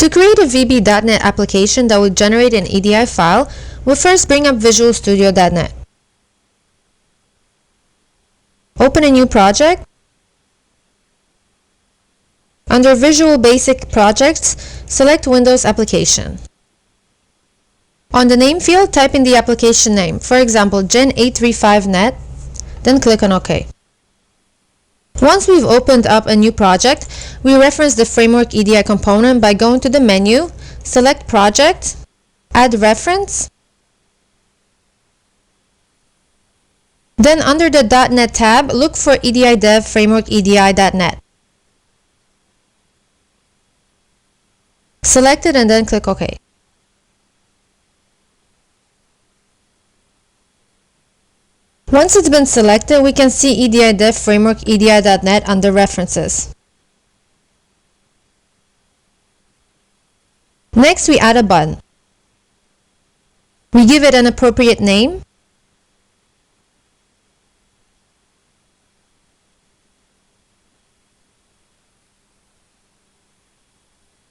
To create a VB.NET application that will generate an EDI file, we'll first bring up Visual Studio.NET. Open a new project. Under Visual Basic Projects, select Windows Application. On the name field, type in the application name, for example Gen835net, then click on OK. Once we've opened up a new project, we reference the Framework EDI component by going to the menu, select Project, Add Reference, then under the .NET tab, look for EDIdEv Framework EDI.NET. Select it and then click OK. Once it's been selected, we can see EDIdEv Framework EDI.NET under References. Next, we add a button. We give it an appropriate name.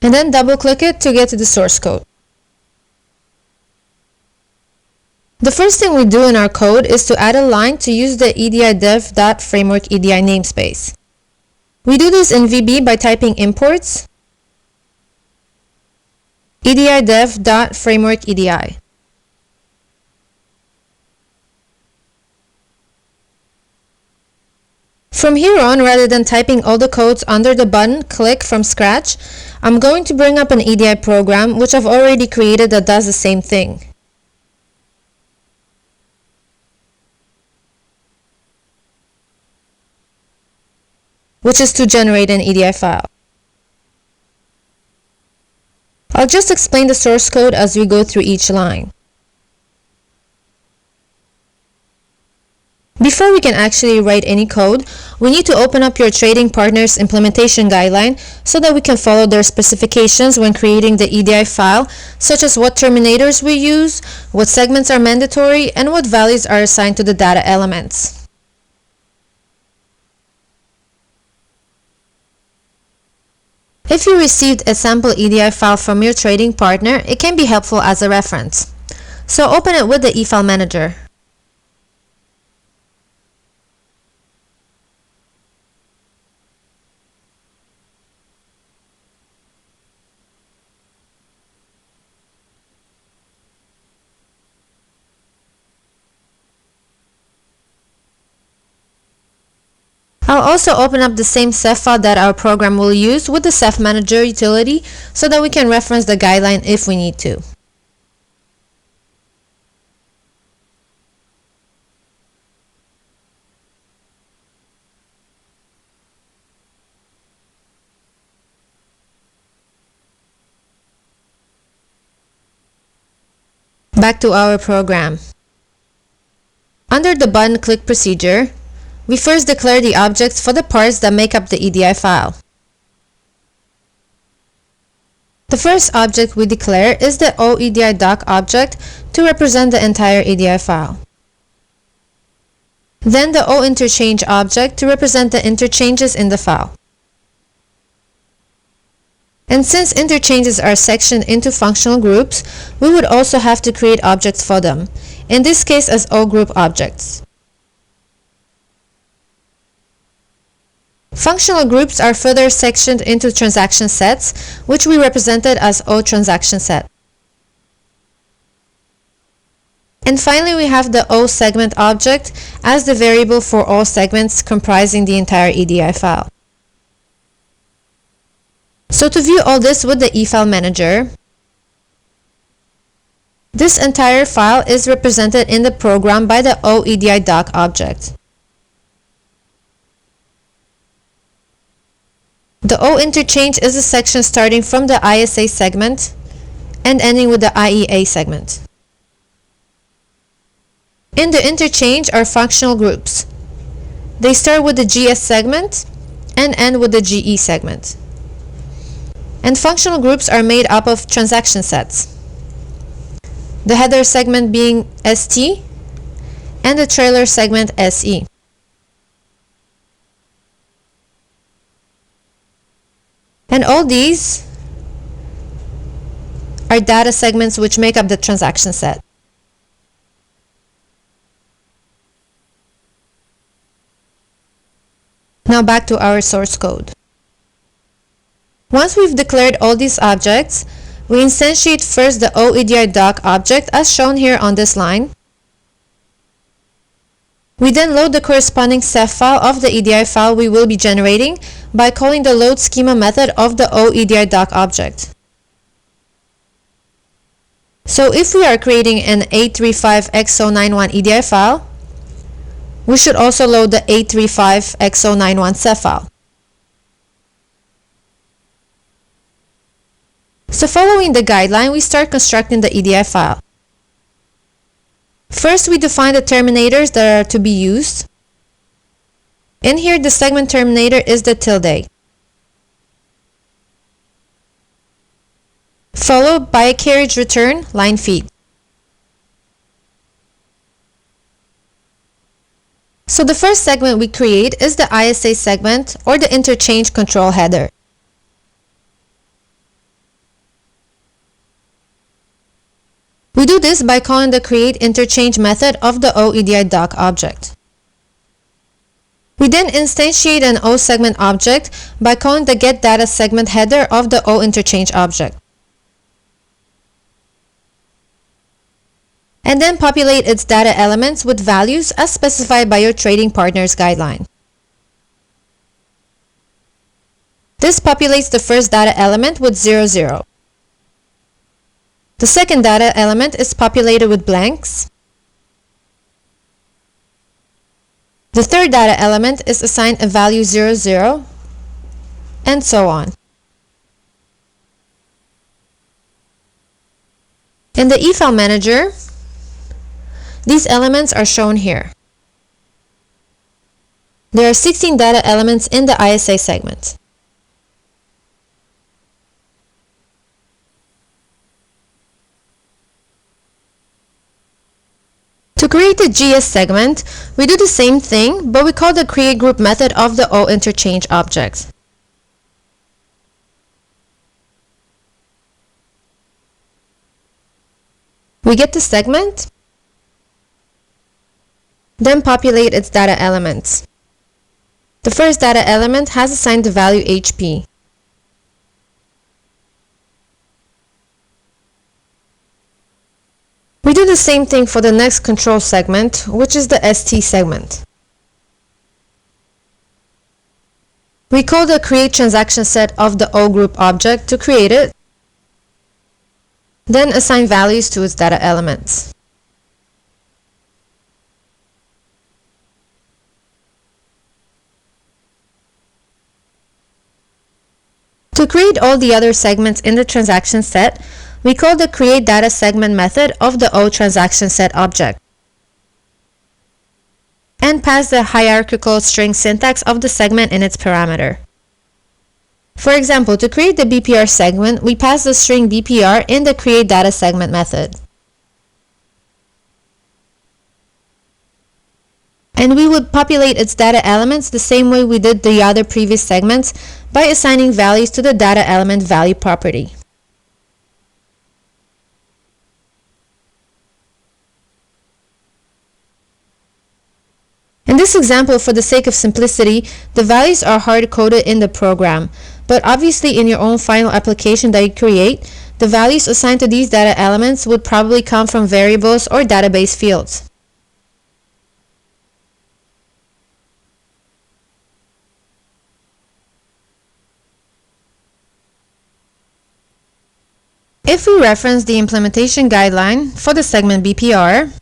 And then double-click it to get to the source code. The first thing we do in our code is to add a line to use the EDIdEv.Framework EDI namespace. We do this in VB by typing imports EDIdEv.Framework EDI. From here on, rather than typing all the codes under the button click from scratch, I'm going to bring up an EDI program which I've already created that does the same thing. Which is to generate an EDI file. I'll just explain the source code as we go through each line. Before we can actually write any code, we need to open up your trading partner's implementation guideline so that we can follow their specifications when creating the EDI file, such as what terminators we use, what segments are mandatory, and what values are assigned to the data elements. If you received a sample EDI file from your trading partner, it can be helpful as a reference. So open it with the eFile Manager. I'll also open up the same Ceph file that our program will use with the Ceph Manager utility so that we can reference the guideline if we need to. Back to our program. Under the button click procedure, we first declare the objects for the parts that make up the EDI file. The first object we declare is the OEDI-doc object to represent the entire EDI file. Then the OInterchange object to represent the interchanges in the file. And since interchanges are sectioned into functional groups, we would also have to create objects for them, in this case as OGroup objects. Functional groups are further sectioned into transaction sets, which we represented as OTransaction_set. And finally, we have the OSegment object as the variable for all segments comprising the entire EDI file. So to view all this with the eFile Manager, this entire file is represented in the program by the OEDI-doc object. The OInterchange is a section starting from the ISA segment and ending with the IEA segment. In the interchange are functional groups. They start with the GS segment and end with the GE segment. And functional groups are made up of transaction sets. The header segment being ST and the trailer segment SE. And all these are data segments which make up the transaction set. Now back to our source code. Once we've declared all these objects, we instantiate first the OEDI object as shown here on this line. We then load the corresponding CEF file of the EDI file we will be generating by calling the load schema method of the OEDI object. So if we are creating an A35X091 EDI file, we should also load the A35X091 CEF file. So following the guideline, we start constructing the EDI file. First, we define the terminators that are to be used. In here, the segment terminator is the tilde, followed by a carriage return line feed. So the first segment we create is the ISA segment, or the interchange control header. We do this by calling the createInterchange method of the OEDI object. We then instantiate an OSegment object by calling the getDataSegment header of the OInterchange object. And then populate its data elements with values as specified by your trading partner's guideline. This populates the first data element with 0, 0. The second data element is populated with blanks. The third data element is assigned a value 0, 0, and so on. In the eFile Manager, these elements are shown here. There are 16 data elements in the ISA segment. To create the GS segment, we do the same thing, but we call the createGroup method of the OInterchange object. We get the segment, then populate its data elements. The first data element has assigned the value HP. We do the same thing for the next control segment, which is the ST segment. We call the createTransactionSet of the OGroup object to create it, then assign values to its data elements. To create all the other segments in the transaction set, we call the createDataSegment method of the OTransactionSet object and pass the hierarchical string syntax of the segment in its parameter. For example, to create the BPR segment, we pass the string BPR in the createDataSegment method. And we would populate its data elements the same way we did the other previous segments by assigning values to the data element value property. In this example, for the sake of simplicity, the values are hard-coded in the program, but obviously in your own final application that you create, the values assigned to these data elements would probably come from variables or database fields. If we reference the implementation guideline for the segment BPR,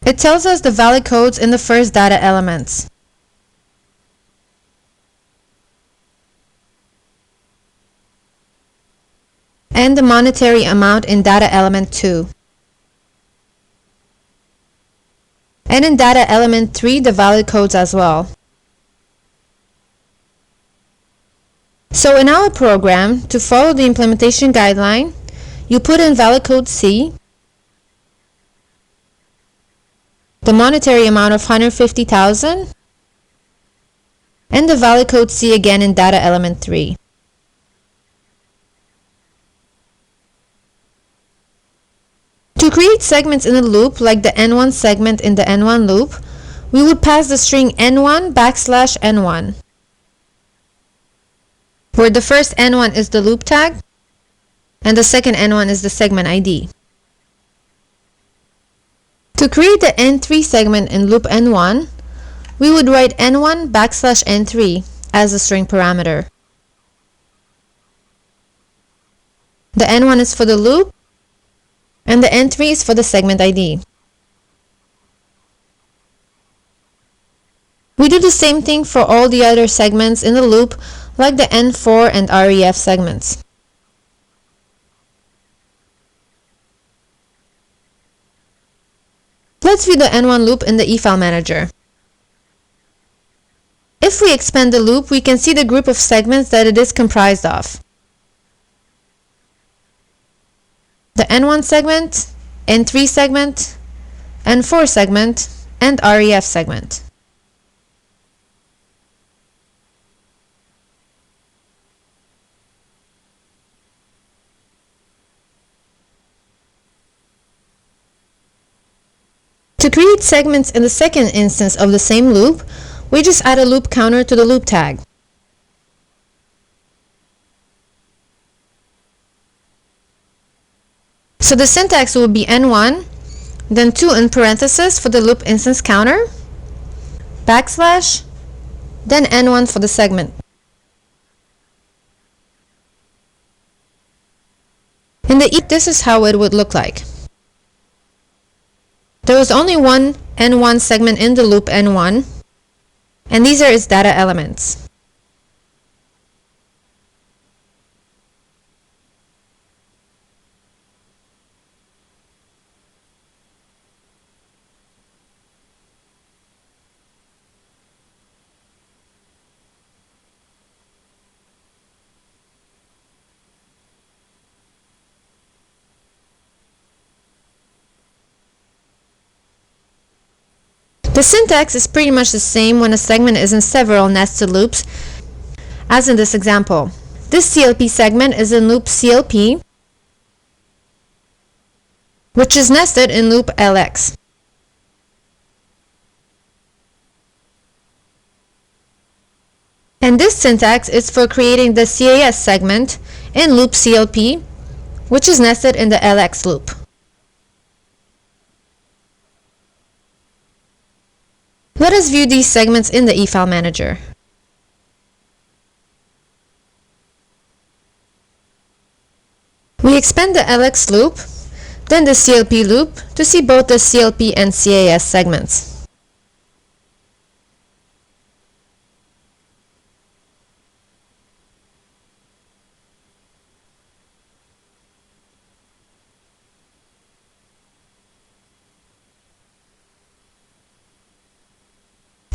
it tells us the valid codes in the first data elements. And the monetary amount in data element 2. And in data element 3, the valid codes as well. So in our program, to follow the implementation guideline, you put in valid code C, the monetary amount of 150,000, and the valid code C again in data element 3. create segments in a loop, like the N1 segment in the N1 loop, we would pass the string N1 / N1, where the first N1 is the loop tag, and the second N1 is the segment ID. To create the N3 segment in loop N1, we would write N1 / N3 as the string parameter. The N1 is for the loop, and the N3 is for the segment ID. We do the same thing for all the other segments in the loop, like the N4 and REF segments. Let's view the N1 loop in the eFile Manager. If we expand the loop, we can see the group of segments that it is comprised of. The N1 segment, N3 segment, N4 segment, and REF segment. To create segments in the second instance of the same loop, we just add a loop counter to the loop tag. So the syntax will be N1, then 2 in parentheses for the loop instance counter, /, then N1 for the segment. In the this is how it would look like. There was only one N1 segment in the loop N1, and these are its data elements. The syntax is pretty much the same when a segment is in several nested loops, as in this example. This CLP segment is in loop CLP, which is nested in loop LX. And this syntax is for creating the CAS segment in loop CLP, which is nested in the LX loop. Let us view these segments in the eFile Manager. We expand the LX loop, then the CLP loop to see both the CLP and CAS segments.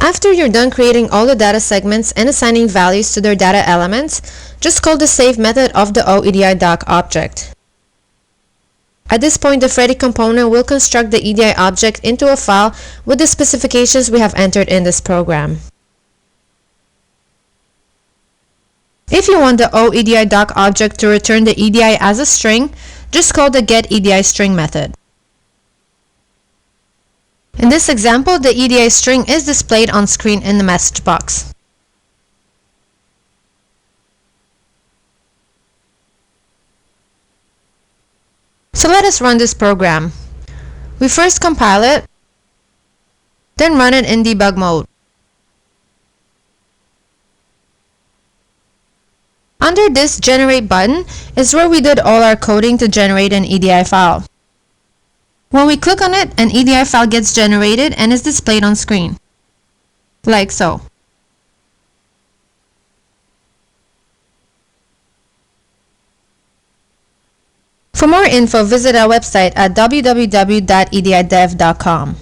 After you're done creating all the data segments and assigning values to their data elements, just call the save method of the OEDI-doc object. At this point, the Freddy component will construct the EDI object into a file with the specifications we have entered in this program. If you want the OEDI-doc object to return the EDI as a string, just call the getEDIString method. In this example, the EDI string is displayed on screen in the message box. So let us run this program. We first compile it, then run it in debug mode. Under this Generate button is where we did all our coding to generate an EDI file. When we click on it, an EDI file gets generated and is displayed on screen, like so. For more info, visit our website at www.edidev.com.